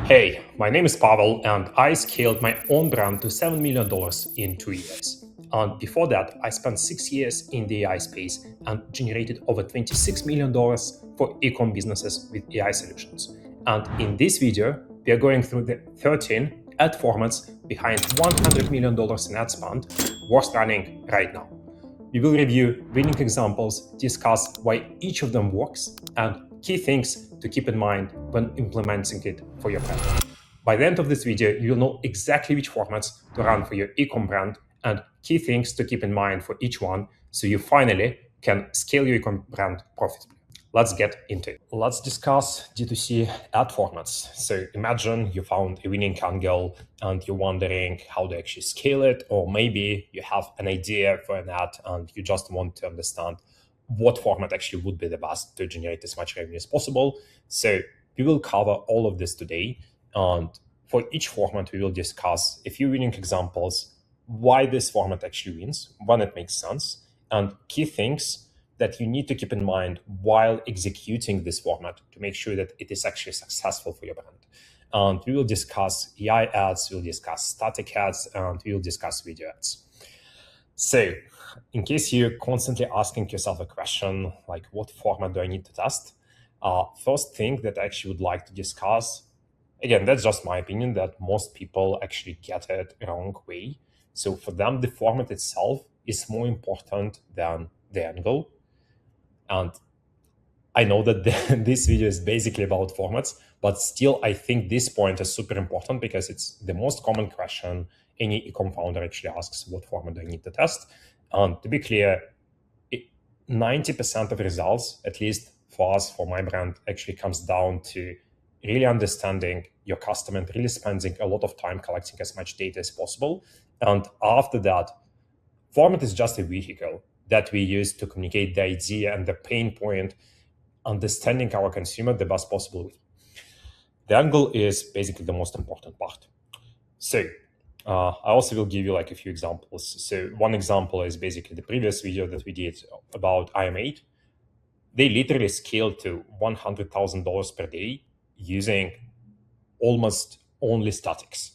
Hey, my name is Pavel and I scaled my own brand to $7 million in 2 years. And before that, I spent 6 years in the AI space and generated over $26 million for e-com businesses with AI solutions. And in this video, we are going through the 13 ad formats behind $100 million in ad spend worth running right now. We will review winning examples, discuss why each of them works, and key things to keep in mind when implementing it for your brand. By the end of this video, you will know exactly which formats to run for your e-com brand and key things to keep in mind for each one so you finally can scale your e-com brand profitably. Let's get into it. Let's discuss D2C ad formats. So imagine you found a winning angle and you're wondering how to actually scale it, or maybe you have an idea for an ad and you just want to understand what format actually would be the best to generate as much revenue as possible. So we will cover all of this today. And for each format, we will discuss a few winning examples, why this format actually wins, when it makes sense, and key things that you need to keep in mind while executing this format to make sure that it is actually successful for your brand. And we will discuss AI ads, we'll discuss static ads, and we will discuss video ads. So in case you're constantly asking yourself a question, like what format do I need to test? First thing that I actually would like to discuss, again, that's just my opinion, that most people actually get it wrong way. So for them, the format itself is more important than the angle. And I know that this video is basically about formats, but still I think this point is super important because it's the most common question any e-com founder actually asks: what format do I need to test? And to be clear, 90% of results, at least for us, for my brand, actually comes down to really understanding your customer and really spending a lot of time collecting as much data as possible. And after that, format is just a vehicle that we use to communicate the idea and the pain point, understanding our consumer the best possible way. The angle is basically the most important part. So I also will give you like a few examples. So one example is basically the previous video that we did about IM8. They literally scaled to $100,000 per day using almost only statics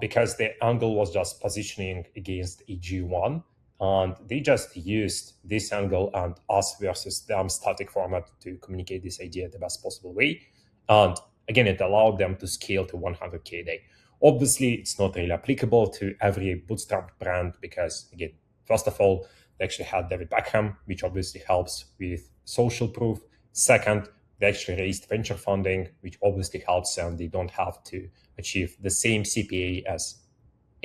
because the angle was just positioning against a G1. And they just used this angle and us versus them static format to communicate this idea the best possible way. And again, it allowed them to scale to 100K a day. Obviously, it's not really applicable to every bootstrap brand because, again, first of all, they actually had David Beckham, which obviously helps with social proof. Second, they actually raised venture funding, which obviously helps them. They don't have to achieve the same CPA as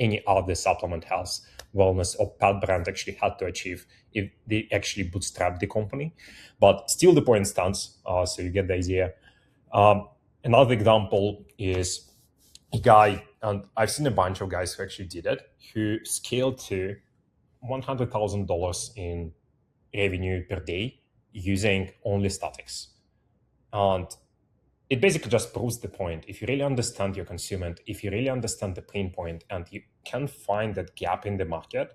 any other supplement, health, wellness, or pet brand actually had to achieve if they actually bootstrap the company. But still the point stands, so you get the idea. Another example is a guy, and I've seen a bunch of guys who actually did it, who scaled to $100,000 in revenue per day using only statics. And it basically just proves the point. If you really understand your consumer, and if you really understand the pain point, and you can find that gap in the market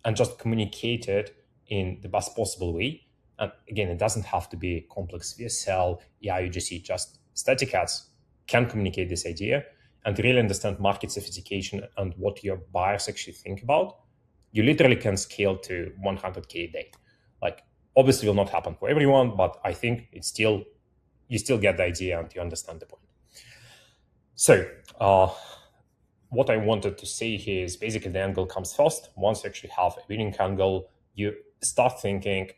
and just communicate it in the best possible way. And again, it doesn't have to be complex VSL, UGC, just static ads can communicate this idea and really understand market sophistication and what your buyers actually think about. You literally can scale to 100K a day. Like, obviously will not happen for everyone, but I think it's still, you still get the idea and you understand the point. So what I wanted to say here is basically the angle comes first. Once you actually have a winning angle, you start thinking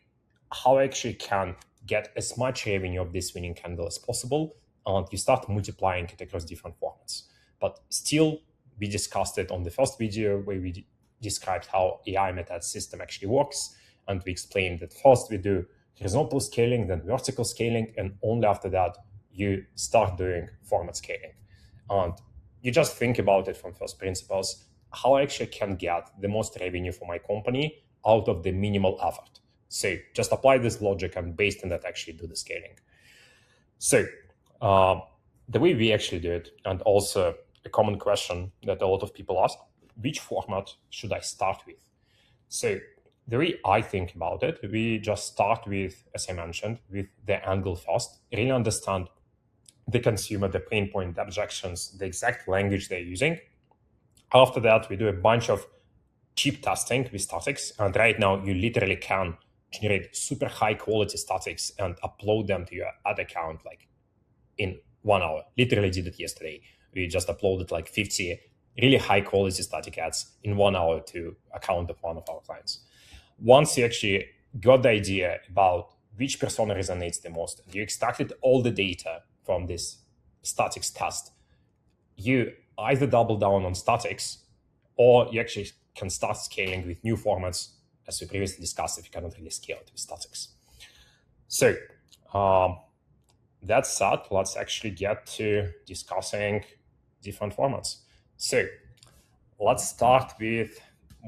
how I actually can get as much revenue of this winning angle as possible, and you start multiplying it across different formats. But still, we discussed it on the first video where we described how AI meta system actually works, and we explained that first we do horizontal scaling, then vertical scaling, and only after that you start doing format scaling. And you just think about it from first principles, how I actually can get the most revenue for my company out of the minimal effort. So just apply this logic and based on that actually do the scaling. So the way we actually do it, and also a common question that a lot of people ask, which format should I start with? So the way I think about it, we just start with, as I mentioned, with the angle first, really understand the consumer, the pain point, the objections, the exact language they're using. After that, we do a bunch of cheap testing with statics. And right now, you literally can generate super high quality statics and upload them to your ad account like in 1 hour. Literally did it yesterday. We just uploaded like 50 really high quality static ads in 1 hour to account of one of our clients. Once you actually got the idea about which persona resonates the most, you extracted all the data from this statics test, you either double down on statics or you actually can start scaling with new formats, as we previously discussed, if you cannot really scale it with statics. So that said, let's actually get to discussing different formats. So let's start with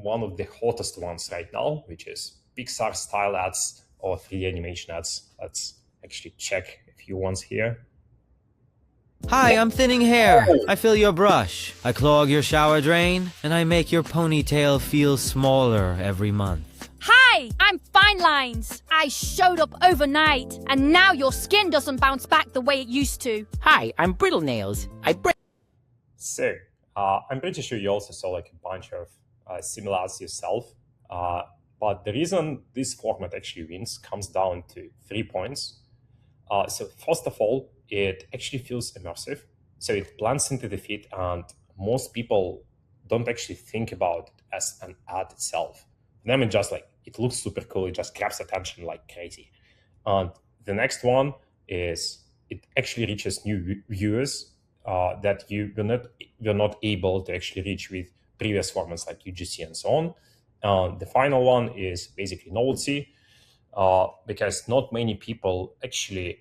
one of the hottest ones right now, which is Pixar style ads or 3D animation ads. Let's actually check a few ones here. Hi, I'm thinning hair. I fill your brush. I clog your shower drain, and I make your ponytail feel smaller every month. Hi, I'm Fine Lines. I showed up overnight, and now your skin doesn't bounce back the way it used to. Hi, I'm Brittle Nails. So I'm pretty sure you also saw like a bunch of similar ads yourself. But the reason this format actually wins comes down to 3 points. So first of all, it actually feels immersive. So it blends into the feed, and most people don't actually think about it as an ad itself. For them, it just like, it looks super cool. It just grabs attention like crazy. And the next one is it actually reaches new viewers that you were not able to actually reach with previous formats like UGC and so on. The final one is basically novelty, because not many people actually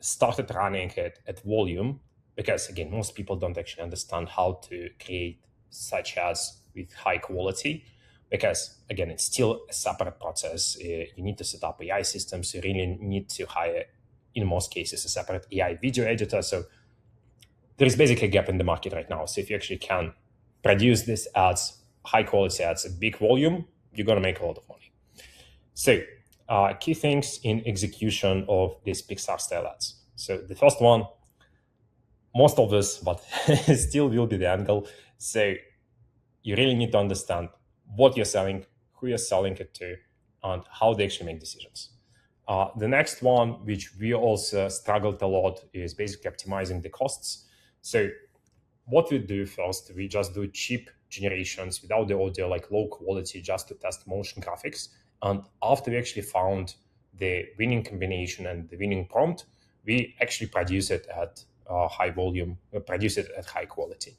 started running it at volume, because again, most people don't actually understand how to create such ads with high quality, because again, it's still a separate process. You need to set up AI systems. You really need to hire, in most cases, a separate AI video editor. So there is basically a gap in the market right now. So if you actually can produce these ads, high quality ads at big volume, you're going to make a lot of money. So key things in execution of these Pixar style ads. So the first one, most of this, but still will be the angle. So you really need to understand what you're selling, who you're selling it to, and how they actually make decisions. The next one, which we also struggled a lot, is basically optimizing the costs. So what we do first, we just do cheap generations without the audio, like low quality, just to test motion graphics. And after we actually found the winning combination and the winning prompt, we actually produce it at high volume, produce it at high quality.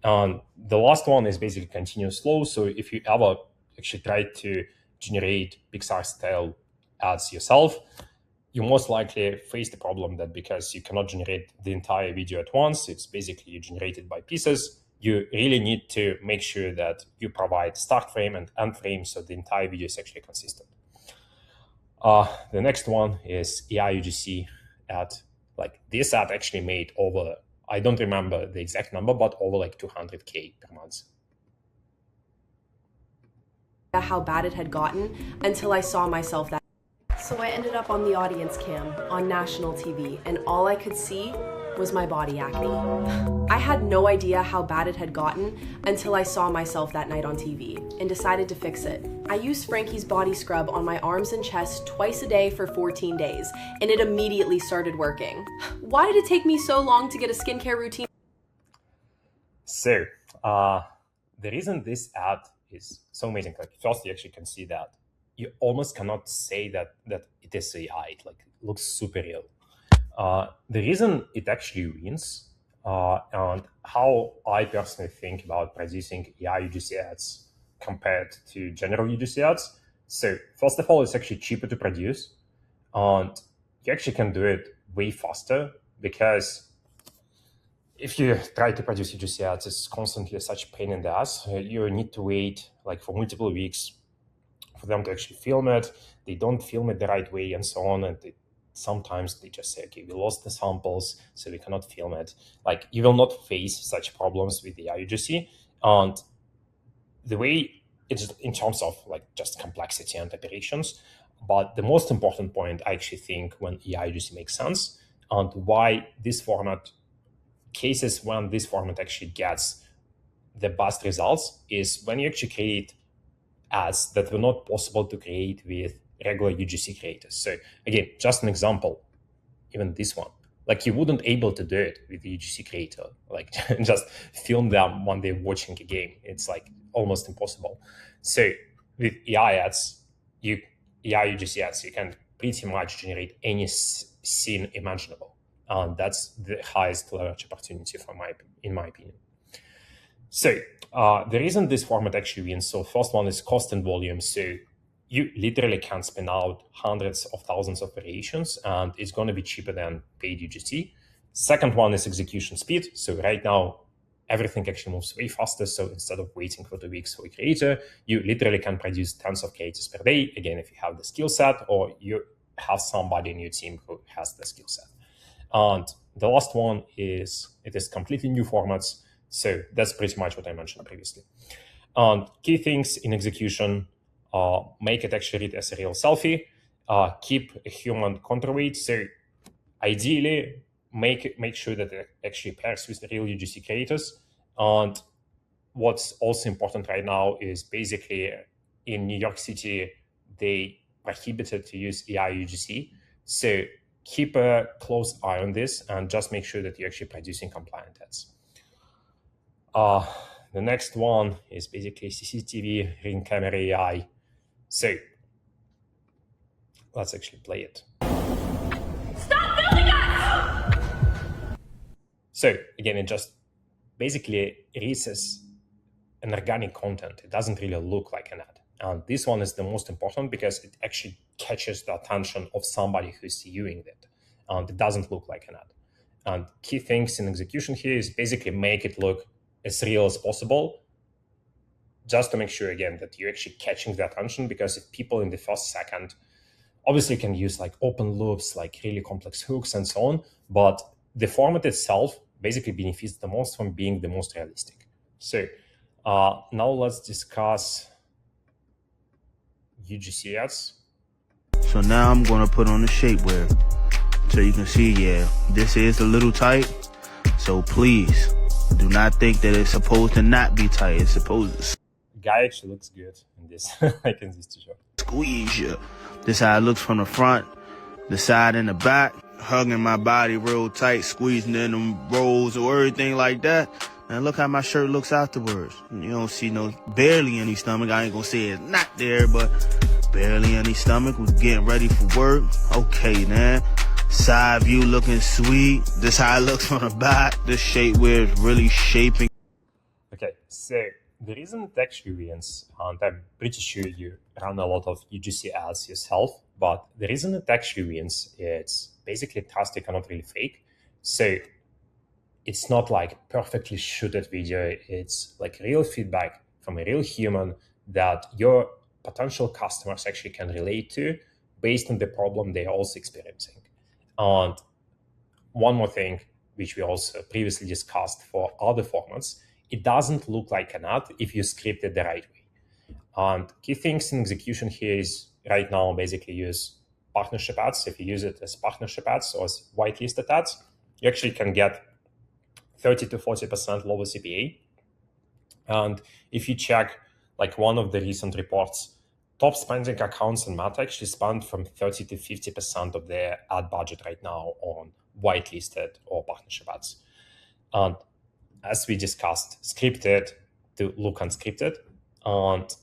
And the last one is basically continuous flow. So if you ever actually try to generate Pixar style ads yourself, you most likely face the problem that because you cannot generate the entire video at once, it's basically you generate it by pieces. You really need to make sure that you provide start frame and end frame so the entire video is actually consistent. The next one is AI UGC ad. Like this ad actually made over, I don't remember the exact number, but over like 200K per month. How bad it had gotten until I saw myself that. So I ended up on the audience cam on national TV, and all I could see was my body acne. I had no idea how bad it had gotten until I saw myself that night on TV and decided to fix it. I used Frankie's body scrub on my arms and chest twice a day for 14 days, and it immediately started working. Why did it take me so long to get a skincare routine? So the reason this ad is so amazing, like first you actually can see that you almost cannot say that it is AI. It like looks super real. The reason it actually wins, and how I personally think about producing AI UGC ads compared to general UGC ads. So first of all, it's actually cheaper to produce, and you actually can do it way faster, because if you try to produce UGC ads, it's constantly such a pain in the ass. You need to wait like for multiple weeks for them to actually film it. They don't film it the right way and so on, and sometimes they just say, okay, we lost the samples, so we cannot film it. Like you will not face such problems with the IUGC. And the way it's in terms of like just complexity and operations. But the most important point I actually think when AI UGC makes sense, and why this format, cases when this format actually gets the best results is when you actually create ads that were not possible to create with regular UGC creators. So again, just an example, even this one, like you wouldn't able to do it with the UGC creator, like just film them when they're watching a game. It's like almost impossible. So with AI ads, AI UGC ads, you can pretty much generate any scene imaginable. And that's the highest leverage opportunity in my opinion. So the reason this format actually wins, so first one is cost and volume. So you literally can spin out hundreds of thousands of variations, and it's going to be cheaper than paid UGC. Second one is execution speed. So right now, everything actually moves way faster. So instead of waiting for 2 weeks for a creator, you literally can produce tons of creators per day. Again, if you have the skill set or you have somebody in your team who has the skill set. And the last one is, it is completely new formats. So that's pretty much what I mentioned previously. And key things in execution, make it actually read as a real selfie, keep a human counterweight. So ideally, make sure that it actually pairs with the real UGC creators. And what's also important right now is basically in New York City, they prohibited to use AI UGC. So keep a close eye on this and just make sure that you're actually producing compliant ads. The next one is basically CCTV, ring camera AI. So let's actually play it. Stop filming us! So again, it just basically reads as an organic content. It doesn't really look like an ad. And this one is the most important because it actually catches the attention of somebody who's viewing it. And it doesn't look like an ad. And key things in execution here is basically make it look as real as possible, just to make sure, again, that you're actually catching the attention, because if people in the first second, obviously can use like open loops, like really complex hooks and so on, but the format itself basically benefits the most from being the most realistic. So now let's discuss UGC ads. So now I'm gonna put on the shapewear. So you can see, yeah, this is a little tight. So please, do not think that it's supposed to not be tight. It's supposed to Guy actually looks good in this, like in this t-shirt. Squeeze you. This how it looks from the front, the side, and the back. Hugging my body real tight, squeezing in them rolls or everything like that. And look how my shirt looks afterwards. You don't see barely any stomach. I ain't gonna say it's not there, but barely any stomach. We're getting ready for work. Okay, man. Side view looking sweet. This how it looks from the back. This shapewear is really shaping. Okay, so the reason it actually wins, and I'm pretty sure you run a lot of UGC ads yourself, but the reason it actually wins, it's basically trust you cannot really fake. So it's not like perfectly shooted video. It's like real feedback from a real human that your potential customers actually can relate to based on the problem they're also experiencing. And one more thing, which we also previously discussed for other formats, it doesn't look like an ad if you script it the right way. And key things in execution here is right now basically use partnership ads. If you use it as partnership ads or as whitelisted ads, you actually can get 30 to 40% lower CPA. And if you check like one of the recent reports, top spending accounts in Meta actually spend from 30 to 50% of their ad budget right now on whitelisted or partnership ads. And as we discussed, scripted to look unscripted, and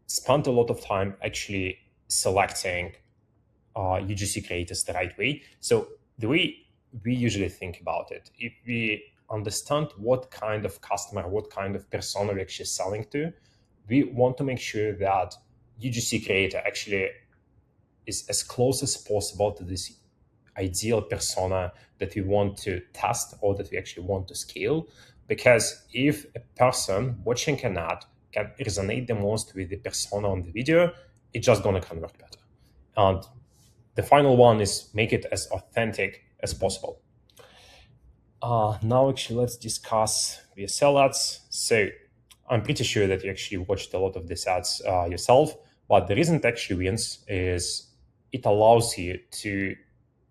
spent a lot of time actually selecting UGC creators the right way. So the way we usually think about it, if we understand what kind of customer, what kind of persona we're actually selling to, we want to make sure that UGC creator actually is as close as possible to this ideal persona that we want to test or that we actually want to scale. Because if a person watching an ad can resonate the most with the persona on the video, it's just going to convert better. And the final one is make it as authentic as possible. Now actually let's discuss VSL ads. So I'm pretty sure that you actually watched a lot of these ads yourself, but the reason it actually wins is it allows you to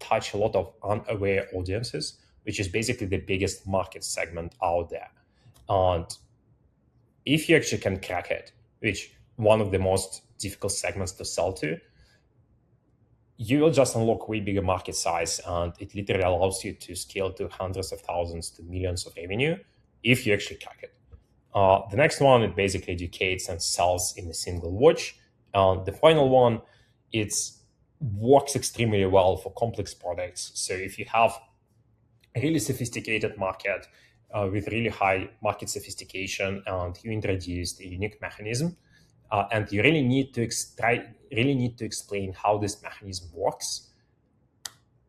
touch a lot of unaware audiences, which is basically the biggest market segment out there. And if you actually can crack it, which one of the most difficult segments to sell to, you will just unlock way bigger market size, and it literally allows you to scale to hundreds of thousands to millions of revenue if you actually crack it. The next one, it basically educates and sells in a single watch. The final one, it works extremely well for complex products. So if you have a really sophisticated market with really high market sophistication, and you introduced a unique mechanism, and you really need to explain how this mechanism works,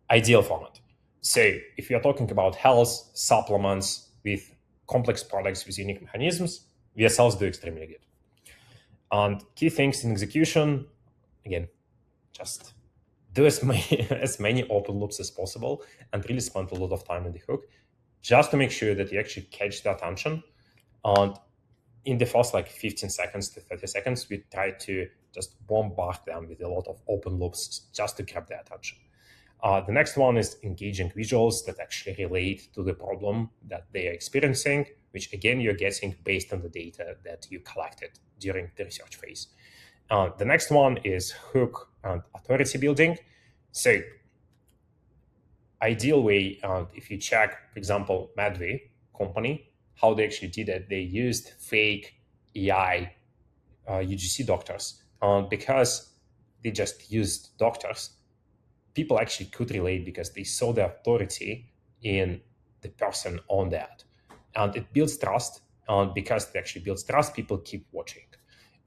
ideal format. So if you're talking about health supplements with complex products with unique mechanisms, VSLs do extremely good. And key things in execution, again, just do as many open loops as possible and really spend a lot of time on the hook just to make sure that you actually catch the attention. And in the first 15 seconds to 30 seconds, we try to just bombard them with a lot of open loops just to grab their attention. The next one is engaging visuals that actually relate to the problem that they are experiencing, which again, you're getting based on the data that you collected during the research phase. The next one is hook and authority building. So ideal way, if you check, for example, Medway company, how they actually did it, they used fake AI UGC doctors. Because they just used doctors, people actually could relate because they saw the authority in the person on that. And it builds trust. And because it actually builds trust, people keep watching.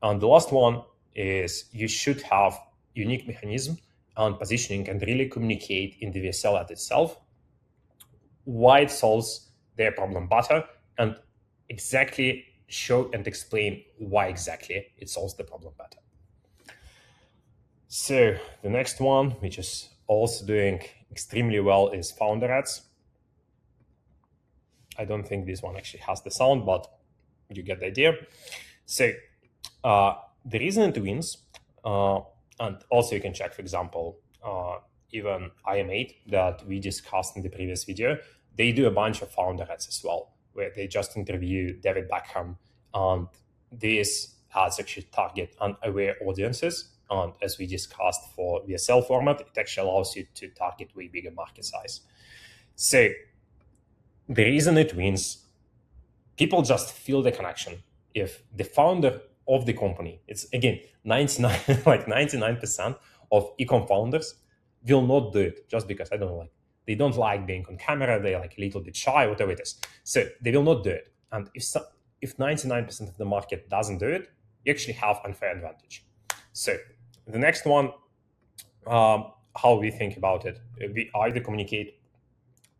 And the last one is you should have unique mechanism and positioning and really communicate in the VSL ad itself why it solves their problem better, and exactly show and explain why exactly it solves the problem better. So the next one, which is also doing extremely well, is founder ads. I don't think this one actually has the sound, but you get the idea. So the reason it wins, and also you can check, for example, even IM8 that we discussed in the previous video, they do a bunch of founder ads as well, where they just interview David Beckham, and these ads actually target unaware audiences. And as we discussed for VSL format, it actually allows you to target way bigger market size. So the reason it wins, people just feel the connection. If the founder of the company, it's again 99% of ecom founders will not do it just because they don't like being on camera, they're a little bit shy, whatever it is. So they will not do it. And if 99% of the market doesn't do it, you actually have unfair advantage. So the next one, how we think about it, we either communicate.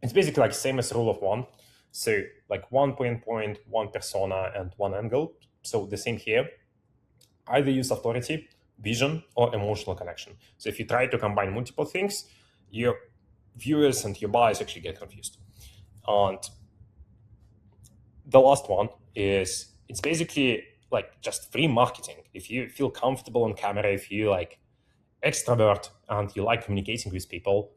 It's basically same as rule of one. So one point, one persona, and one angle. So the same here. Either use authority, vision, or emotional connection. So if you try to combine multiple things, your viewers and your buyers actually get confused. And the last one is, it's basically just free marketing. If you feel comfortable on camera, if you extrovert and you like communicating with people,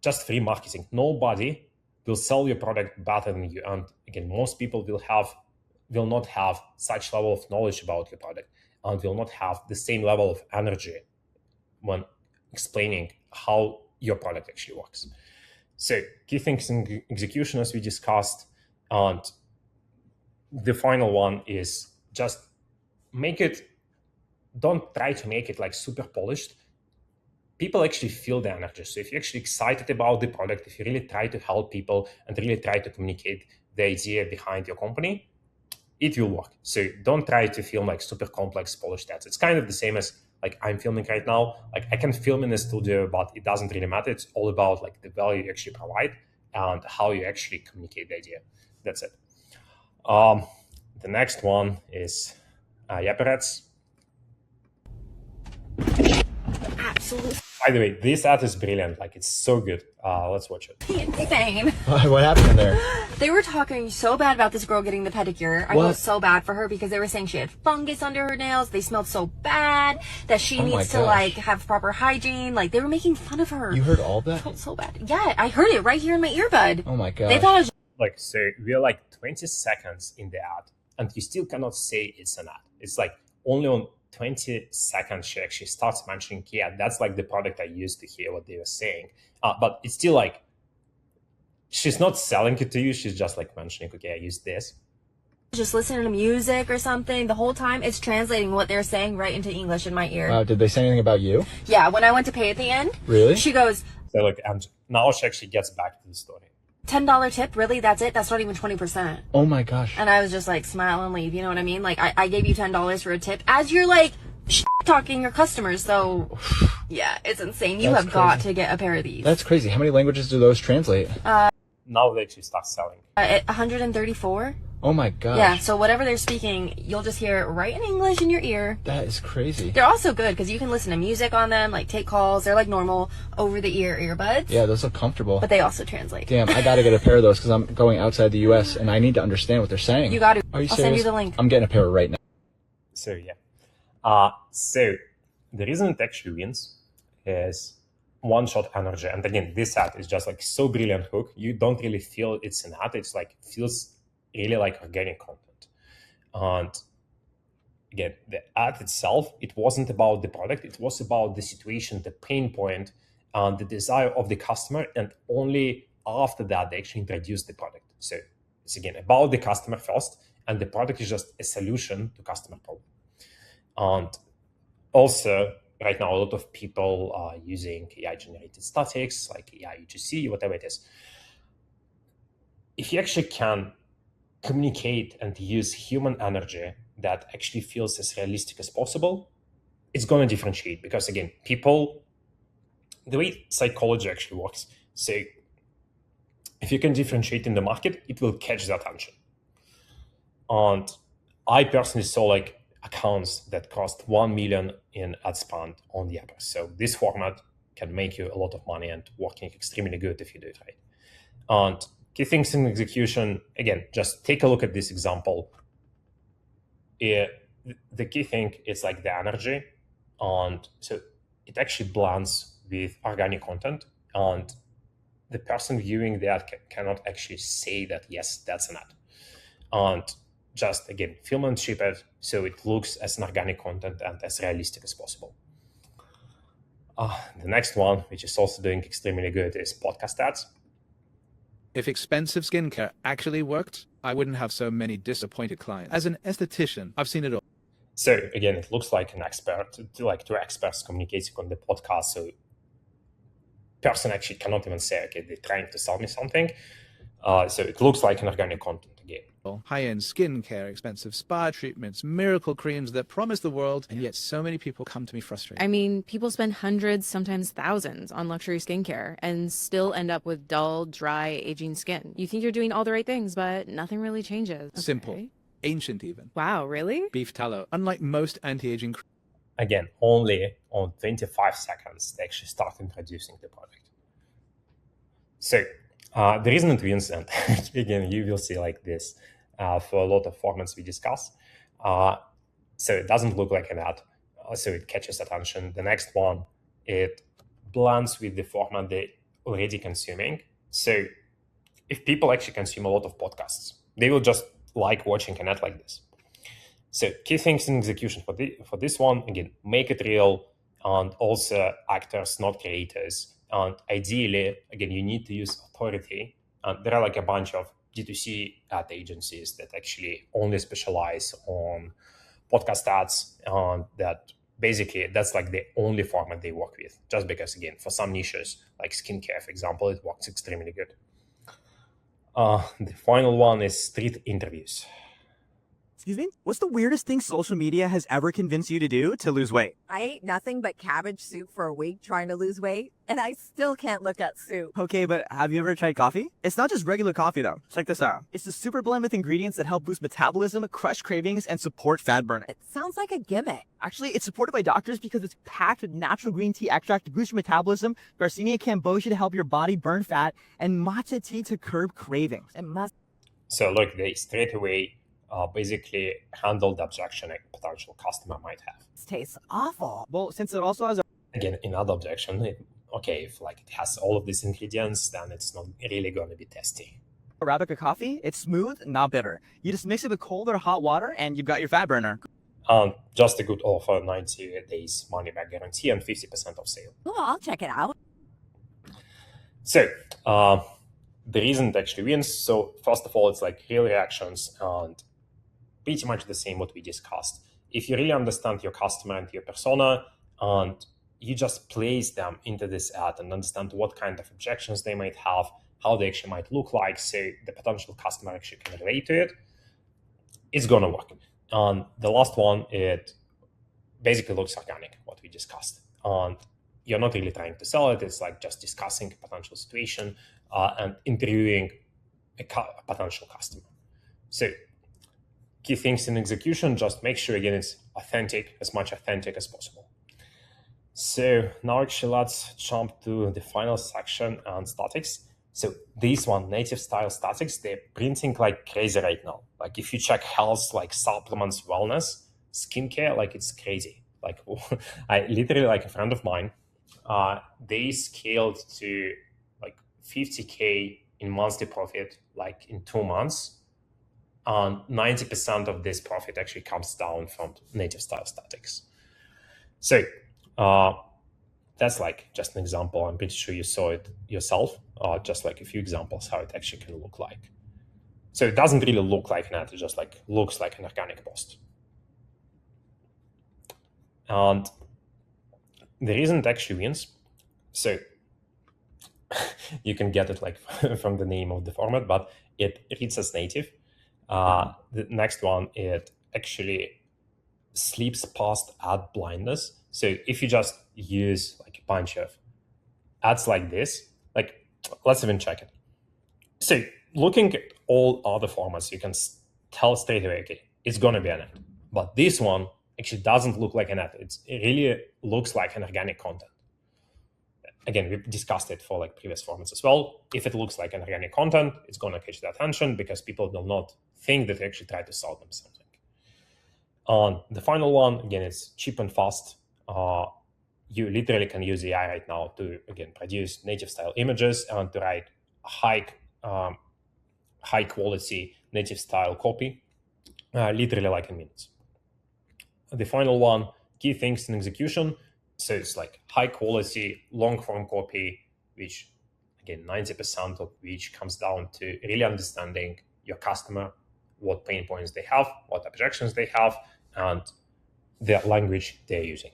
just free marketing. Nobody will sell your product better than you. And again, most people will not have such level of knowledge about your product and will not have the same level of energy when explaining how your product actually works. So key things in execution, as we discussed, and the final one is just don't try to make it super polished. People actually feel the energy. So if you're actually excited about the product, if you really try to help people and really try to communicate the idea behind your company, it will work. So don't try to film super complex polished ads. It's kind of the same as I'm filming right now. I can film in a studio, but it doesn't really matter. It's all about the value you actually provide and how you actually communicate the idea. That's it. The next one is Yapper ads. Absolutely. By the way, this ad is brilliant. Like, it's so good. Let's watch it. Insane. What happened there? They were talking so bad about this girl getting the pedicure. I felt so bad for her because they were saying she had fungus under her nails. They smelled so bad that she needs to like have proper hygiene. Like they were making fun of her. You heard all that? I felt so bad. Yeah, I heard it right here in my earbud. Oh my god. They thought I was Like, so we're like 20 seconds in the ad, and you still cannot say it's an ad. It's like only on 20 seconds she actually starts mentioning, yeah, that's like the product I used to hear what they were saying. But it's still like, she's not selling it to you. She's just like mentioning, okay, I use this. just listening to music or something. The whole time it's translating what they're saying right into English in my ear. Wow, did they say anything about you? Yeah, when I went to pay at the end, Really? she goes, So like, and now she actually gets back to the story. $10 tip, really? That's it? That's not even 20%. Oh my gosh. And I was just like, smile and leave, you know what I mean? Like, I gave you $10 for a tip as you're like talking your customers. So, yeah, it's insane. You That's have got crazy. to get a pair of these. That's crazy. How many languages do those translate? Now they actually start selling. 134. Oh my gosh. Yeah, so whatever they're speaking, you'll just hear it right in English in your ear. That is crazy. They're also good because you can listen to music on them, like take calls. They're like normal over-the-ear earbuds. Yeah, those look comfortable. But they also translate. Damn, I gotta get a pair of those because I'm going outside the U.S. and I need to understand what they're saying. You got to. Are you I'll serious? send you the link. I'm getting a pair right now. So yeah. So the reason it actually wins is one-shot energy. And again, this ad is just like so brilliant hook. You don't really feel it's an ad. It's like feels really like organic content. And again, the ad itself, it wasn't about the product. It was about the situation, the pain point, and the desire of the customer. And only after that, they actually introduced the product. So it's again about the customer first, and the product is just a solution to customer problem. And also, right now, a lot of people are using AI-generated statics, like AI UGC, whatever it is. If you actually can communicate and use human energy that actually feels as realistic as possible, it's going to differentiate. Because again, people, the way psychology actually works, so if you can differentiate in the market, it will catch the attention. And I personally saw like accounts that cost 1 million in ad spend on Yapper. So this format can make you a lot of money and working extremely good if you do it right. And key things in execution, again, just take a look at this example. The key thing is like the energy. And so it actually blends with organic content. And the person viewing the ad cannot actually say that, yes, that's an ad. And just, again, film and ship it so it looks as an organic content and as realistic as possible. The next one, which is also doing extremely good, is podcast ads. If expensive skincare actually worked, I wouldn't have so many disappointed clients. As an esthetician, I've seen it all. So again, it looks like an expert, like two experts communicating on the podcast. So person actually cannot even say, okay, they're trying to sell me something. So it looks like an organic content again. High-end skincare, expensive spa treatments, miracle creams that promise the world, and yet so many people come to me frustrated. I mean, people spend hundreds, sometimes thousands on luxury skincare and still end up with dull, dry, aging skin. You think you're doing all the right things, but nothing really changes. Okay. Simple. Ancient even. Wow, really? Beef tallow. Unlike most anti-aging creams. Again, only on 25 seconds, they actually start introducing the product. So the reason it wins, and again, you will see like this for a lot of formats we discuss. So it doesn't look like an ad, so it catches attention. The next one, it blends with the format they're already consuming. So if people actually consume a lot of podcasts, they will just like watching an ad like this. So key things in execution for this one, again, make it real, and also actors, not creators. And ideally, again, you need to use authority. And there are like a bunch of D2C ad agencies that actually only specialize on podcast ads. And that basically, that's like the only format they work with. Just because, again, for some niches, like skincare, for example, it works extremely good. The final one is street interviews. Excuse me? What's the weirdest thing social media has ever convinced you to do to lose weight? I ate nothing but cabbage soup for a week trying to lose weight, and I still can't look at soup. Okay, but have you ever tried coffee? It's not just regular coffee though. Check this out. It's a super blend with ingredients that help boost metabolism, crush cravings, and support fat burning. It sounds like a gimmick. Actually, it's supported by doctors because it's packed with natural green tea extract to boost your metabolism, Garcinia cambogia to help your body burn fat, and matcha tea to curb cravings. It must. So look, they straight away basically handle the objection a potential customer might have. It tastes awful. Well, since it also has a Again, another objection, if like it has all of these ingredients, then it's not really going to be tasty. Arabica coffee, it's smooth, not bitter. You just mix it with cold or hot water and you've got your fat burner. Just a good offer, 90 days money back guarantee and 50% off sale. Oh, I'll check it out. So the reason it actually wins, so first of all, it's like real reactions and pretty much the same what we discussed. If you really understand your customer and your persona and you just place them into this ad and understand what kind of objections they might have, how they actually might look like, so the potential customer actually can relate to it, it's going to work. And the last one, it basically looks organic, what we discussed. And you're not really trying to sell it. It's like just discussing a potential situation and interviewing a potential customer. So key things in execution, just make sure, again, it's authentic, as much authentic as possible. So now actually let's jump to the final section on statics. So this one, native style statics, they're printing like crazy right now. Like if you check health, like supplements, wellness, skincare, like it's crazy. Like I literally, like a friend of mine, they scaled to like 50K in monthly profit, like in 2 months. And 90% of this profit actually comes down from native style statics. So that's like just an example. I'm pretty sure you saw it yourself, just like a few examples how it actually can look like. So it doesn't really look like an ad, it just like looks like an organic post. And the reason it actually wins, so you can get it like from the name of the format, but it reads as native. The next one, it actually sleeps past ad blindness. So if you just use like a bunch of ads like this, like let's even check it. So looking at all other formats, you can tell straight away, okay, it's going to be an ad. But this one actually doesn't look like an ad. It really looks like an organic content. Again, we discussed it for like previous formats as well. If it looks like an organic content, it's going to catch the attention because people will not think that they actually try to sell them something. The final one, again, it's cheap and fast. You literally can use AI right now to, again, produce native style images and to write high quality native style copy, literally like in minutes. The final one, key things in execution. So it's like high quality, long form copy, which again, 90% of which comes down to really understanding your customer, what pain points they have, what objections they have, and the language they're using.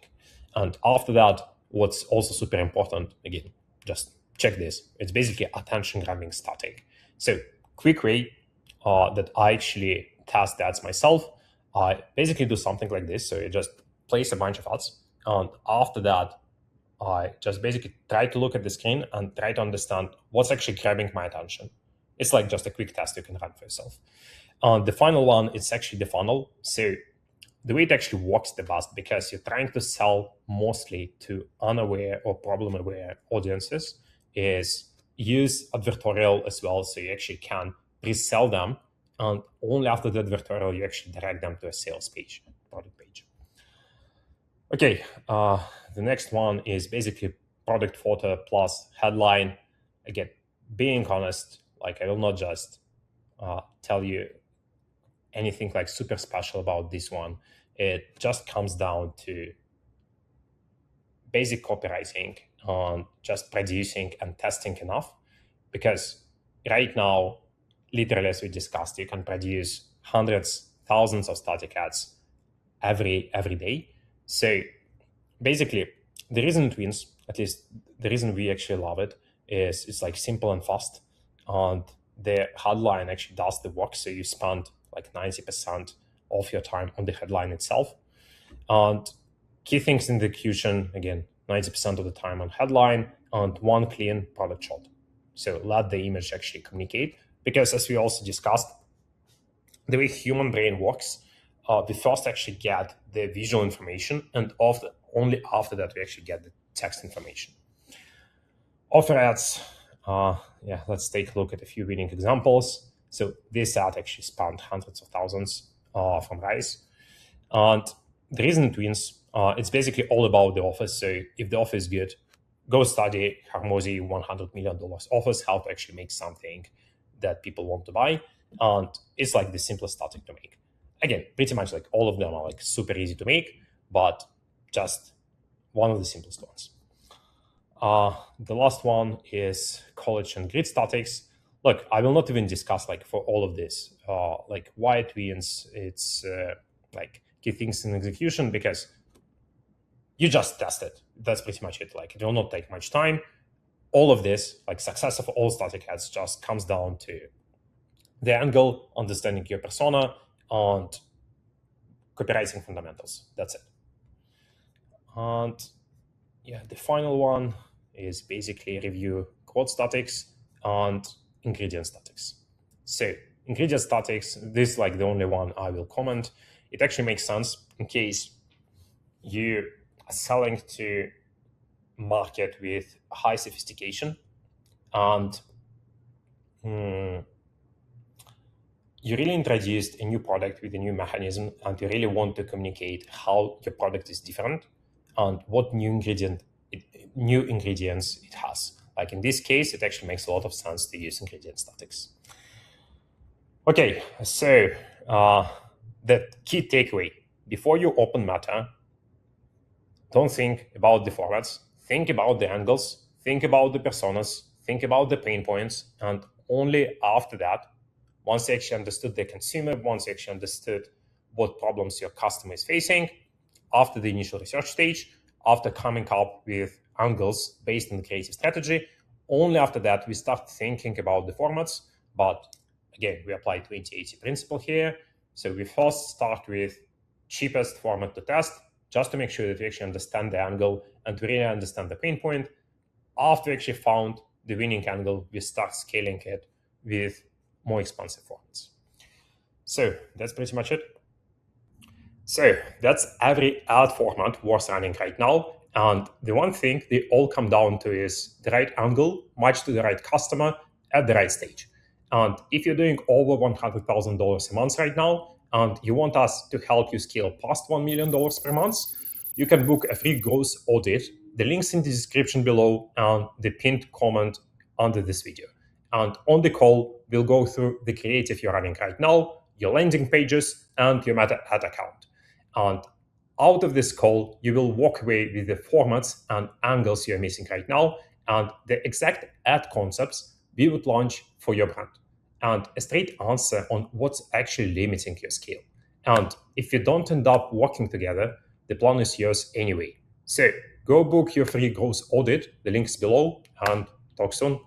And after that, what's also super important, again, just check this. It's basically attention grabbing static. So quick way that I actually test ads myself, I basically do something like this. So you just place a bunch of ads. And after that, I just basically try to look at the screen and try to understand what's actually grabbing my attention. It's like just a quick test you can run for yourself. The final one, it's actually the funnel. So the way it actually works the best, because you're trying to sell mostly to unaware or problem-aware audiences, is use advertorial as well. So you actually can pre-sell them. And only after the advertorial, you actually direct them to a sales page, product page. Okay, the next one is basically product photo plus headline. Again, being honest, like I will not just tell you anything like super special about this one. It just comes down to basic copywriting and just producing and testing enough. Because right now, literally as we discussed, you can produce hundreds, thousands of static ads every day. So basically, the reason it wins, at least the reason we actually love it, is it's like simple and fast. And the headline actually does the work. So you spend like 90% of your time on the headline itself. And key things in the execution, again, 90% of the time on headline and one clean product shot. So let the image actually communicate, because as we also discussed, the way human brain works, we first actually get the visual information, and only after that we actually get the text information. Offer ads, let's take a look at a few winning examples. So this ad actually spanned hundreds of thousands from Rise. And the reason it wins, it's basically all about the offer. So if the offer is good, go study Hormozy $100 million offers, how to actually make something that people want to buy. And it's like the simplest static to make. Again, pretty much like all of them are like super easy to make, but just one of the simplest ones. The last one is Collage and grid statics. Look, I will not even discuss like for all of this, like why it wins. It's like key things in execution, because you just test it. That's pretty much it. Like it will not take much time. All of this, like success of all static ads, just comes down to the angle, understanding your persona, and copywriting fundamentals. That's it. And yeah, the final one is basically review quote statics and ingredient statics. So ingredient statics, this is like the only one I will comment. It actually makes sense in case you are selling to market with high sophistication and you really introduced a new product with a new mechanism, and you really want to communicate how your product is different and what new ingredients it has. Like in this case, it actually makes a lot of sense to use ingredient statics. Okay, so the key takeaway, before you open Meta, don't think about the formats, think about the angles, think about the personas, think about the pain points, and only after that, once you actually understood the consumer, once you actually understood what problems your customer is facing, after the initial research stage, after coming up with angles based on the creative strategy, only after that we start thinking about the formats. But again, we apply 20/80 principle here. So we first start with cheapest format to test, just to make sure that we actually understand the angle and to really understand the pain point. After we actually found the winning angle, we start scaling it with more expensive formats. So that's pretty much it. So that's every ad format worth running right now. And the one thing they all come down to is the right angle, matched to the right customer at the right stage. And if you're doing over $100,000 a month right now, and you want us to help you scale past $1 million per month, you can book a free growth audit. The link's in the description below and the pinned comment under this video. And on the call, we'll go through the creative you're running right now, your landing pages, and your Meta ad account. And out of this call, you will walk away with the formats and angles you're missing right now, and the exact ad concepts we would launch for your brand, and a straight answer on what's actually limiting your scale. And if you don't end up working together, the plan is yours anyway. So go book your free growth audit. The link's below, and talk soon.